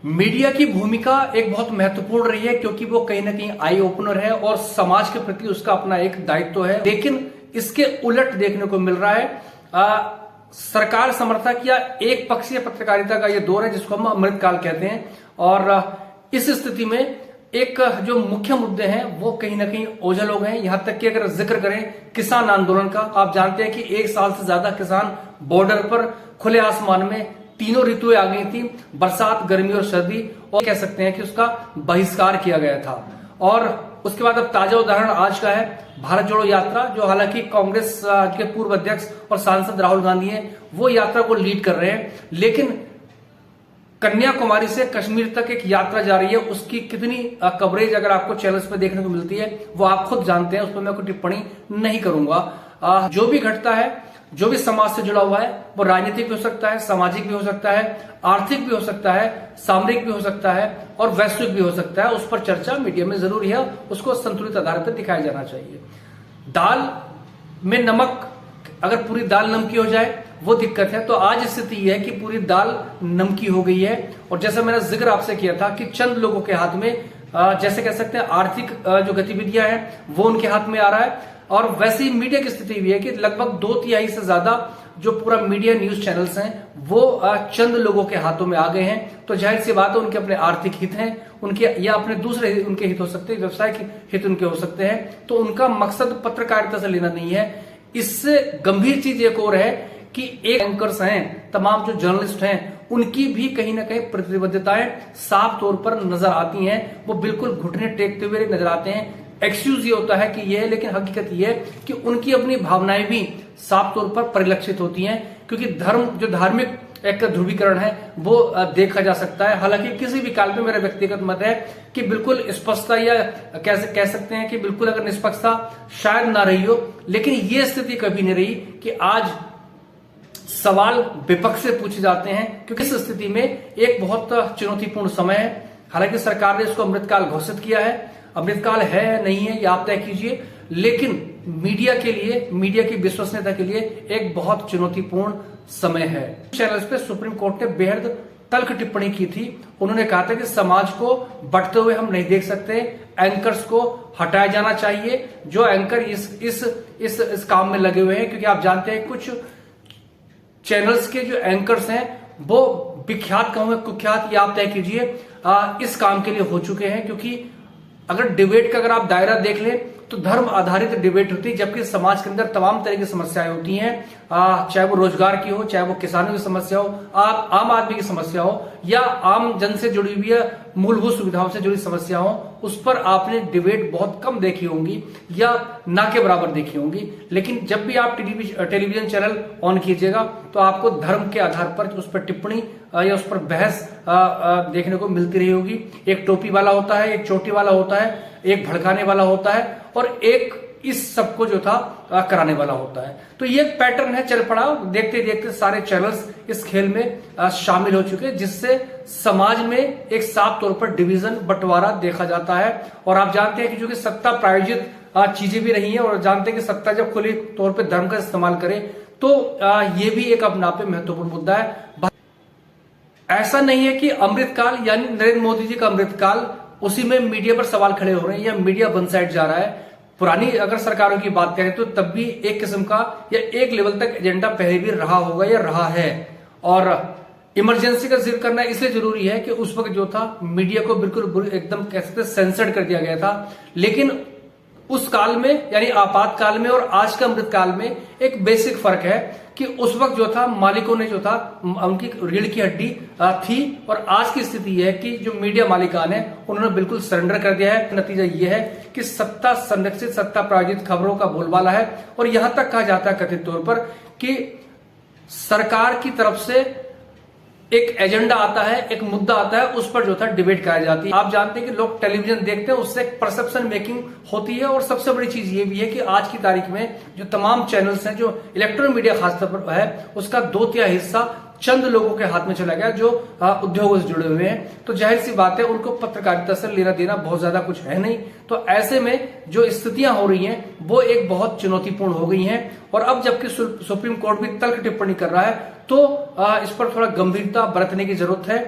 Media की भूमिका एक बहुत महत्वपूर्ण रही है क्योंकि वो कहीं ना कहीं आई ओपनर है और समाज के प्रति उसका अपना एक दायित्व है। लेकिन इसके उलट देखने को मिल रहा है सरकार समर्थक या एक पक्षीय पत्रकारिता का ये दौर है जिसको हम अमृतकाल कहते हैं। और इस स्थिति में एक जो मुख्य मुद्दे हैं वो कहीं ना कहीं ओझल हो गए हैं। यहां तक कि अगर जिक्र करें किसान आंदोलन का, आप जानते हैं कि 1 साल से ज्यादा किसान बॉर्डर पर खुले आसमान में तीनों ऋतुएं आ गई थी, बरसात, गर्मी और सर्दी, और कह सकते हैं कि उसका बहिष्कार किया गया था। और उसके बाद अब ताजा उदाहरण आज का है भारत जोड़ो यात्रा, जो हालांकि कांग्रेस के पूर्व अध्यक्ष और सांसद राहुल गांधी हैं वो यात्रा को लीड कर रहे हैं। लेकिन कन्याकुमारी से कश्मीर तक एक यात्रा जा रही है, उसकी कितनी कवरेज अगर आपको चैनल्स पे देखने को मिलती है वो आप खुद जानते हैं, उस पर मैं कोई टिप्पणी नहीं करूंगा। जो भी घटता है, जो भी समाज से जुड़ा हुआ है, वो राजनीतिक भी हो सकता है, सामाजिक भी हो सकता है, आर्थिक भी हो सकता है, सामरिक भी हो सकता है और वैश्विक भी हो सकता है। उस पर चर्चा मीडिया में जरूरी है, उसको संतुलित आधार पर दिखाया जाना चाहिए। दाल में नमक, अगर पूरी दाल नमकी हो जाए वो दिक्कत है, तो आज स्थिति यह है कि पूरी दाल नमकी हो गई है। और जैसा मैंने जिक्र आपसे किया था कि चंद लोगों के हाथ में जैसे कह सकते हैं आर्थिक जो गतिविधियां हैं वो उनके हाथ में आ रहा है। और वैसे ही मीडिया की स्थिति भी है कि लगभग 2/3 से ज्यादा जो पूरा मीडिया न्यूज चैनल्स हैं वो चंद लोगों के हाथों में आ गए हैं। तो जाहिर सी बात है उनके अपने आर्थिक हित हैं, उनके या अपने दूसरे उनके हित हो सकते हैं, व्यवसाय के हित उनके हो सकते हैं। तो उनका मकसद पत्रकारिता से लेना नहीं है। इससे गंभीर चीज एक और है कि एक एंकर्स हैं, तमाम जो जर्नलिस्ट हैं, उनकी भी कहीं ना कहीं प्रतिबद्धताएं साफ तौर पर नजर आती हैं। वो बिल्कुल घुटने टेकते हुए नजर आते हैं। एक्सक्यूज ये होता है कि ये है, लेकिन हकीकत ये है कि उनकी अपनी भावनाएं भी साफ तौर पर परिलक्षित होती हैं, क्योंकि धर्म जो धार्मिक एक ध्रुवीकरण है वो देखा जा सकता है। हालांकि किसी भी काल में मेरा व्यक्तिगत मत है कि बिल्कुल स्पष्टता या कह सकते हैं कि बिल्कुल अगर निष्पक्षता शायद ना रही हो, लेकिन ये स्थिति कभी नहीं रही कि आज सवाल विपक्ष से पूछे जाते हैं, क्योंकि इस स्थिति में एक बहुत चुनौतीपूर्ण समय है। हालांकि सरकार ने इसको अमृतकाल घोषित किया है, अमृतकाल है नहीं है ये आप तय कीजिए, लेकिन मीडिया के लिए, मीडिया की विश्वसनीयता के लिए एक बहुत चुनौतीपूर्ण समय है। चैनल्स पे सुप्रीम कोर्ट ने बेहद तल्ख टिप्पणी की थी। उन्होंने कहा था कि समाज को बढ़ते हुए हम नहीं देख सकते, एंकर्स को हटाया जाना चाहिए जो एंकर इस काम में लगे हुए हैं। क्योंकि आप जानते हैं कुछ चैनल्स के जो एंकर्स हैं वो विख्यात कहूं कुख्यात, ये आप तय कीजिए, इस काम के लिए हो चुके हैं। क्योंकि अगर डिबेट का अगर आप दायरा देख लें तो धर्म आधारित डिबेट होती है, जबकि समाज के अंदर तमाम तरह की समस्याएं होती हैं, चाहे वो रोजगार की हो, चाहे वो किसानों की समस्या हो, आम आदमी की समस्या हो, या आम जन से जुड़ी हुई मूलभूत सुविधाओं से जुड़ी समस्या हो, उस पर आपने डिबेट बहुत कम देखी होंगी या ना के बराबर देखी होंगी। लेकिन जब भी आप टेलीविजन चैनल ऑन कीजिएगा तो आपको धर्म के आधार पर उस पर टिप्पणी या उस पर बहस देखने को मिलती रही होगी। एक टोपी वाला होता है, एक चोटी वाला होता है, एक भड़काने वाला होता है और एक इस सबको जो था कराने वाला होता है। तो ये एक पैटर्न है चल पड़ा, देखते देखते सारे चैनल्स इस खेल में शामिल हो चुके हैं, जिससे समाज में एक साफ तौर पर डिवीजन, बंटवारा देखा जाता है। और आप जानते हैं कि जो कि सत्ता प्रायोजित चीजें भी रही हैं, और जानते हैं कि सत्ता जब खुली तौर पर धर्म का इस्तेमाल करे तो ये भी एक अपने आप में महत्वपूर्ण मुद्दा है। ऐसा नहीं है कि अमृतकाल यानी नरेंद्र मोदी जी का अमृतकाल, उसी में मीडिया पर सवाल खड़े हो रहे हैं या मीडिया वन साइड जा रहा है। पुरानी अगर सरकारों की बात करें तो तब भी एक किस्म का या एक लेवल तक एजेंडा पहले भी रहा होगा या रहा है। और इमरजेंसी का जिक्र करना इसलिए जरूरी है कि उस वक्त जो था मीडिया को बिल्कुल एकदम कह सकते सेंसर्ड कर दिया गया था। लेकिन उस काल में यानी आपातकाल में और आज का अमृतकाल में एक बेसिक फर्क है कि उस वक्त जो था मालिकों ने जो था उनकी रीढ़ की हड्डी थी, और आज की स्थिति यह है कि जो मीडिया मालिकान है उन्होंने बिल्कुल सरेंडर कर दिया है। नतीजा यह है कि सत्ता संरक्षित, सत्ता प्रायोजित खबरों का बोलबाला है। और यहां तक कहा जाता है कथित तौर पर कि सरकार की तरफ से एक एजेंडा आता है, एक मुद्दा आता है, उस पर जो था डिबेट कराई जाती है। आप जानते हैं कि लोग टेलीविजन देखते हैं, उससे एक परसेप्शन मेकिंग होती है। और सबसे बड़ी चीज ये भी है कि आज की तारीख में जो तमाम चैनल्स हैं, जो इलेक्ट्रॉनिक मीडिया खासतौर पर है, उसका 2/3 हिस्सा चंद लोगों के हाथ में चला गया जो उद्योगों से जुड़े हुए हैं। तो जाहिर सी बात है उनको पत्रकारिता से लेना देना बहुत ज्यादा कुछ है नहीं। तो ऐसे में जो स्थितियां हो रही हैं वो एक बहुत चुनौतीपूर्ण हो गई हैं। और अब जबकि सुप्रीम कोर्ट भी तल्ख टिप्पणी कर रहा है तो इस पर थोड़ा गंभीरता बरतने की जरूरत है।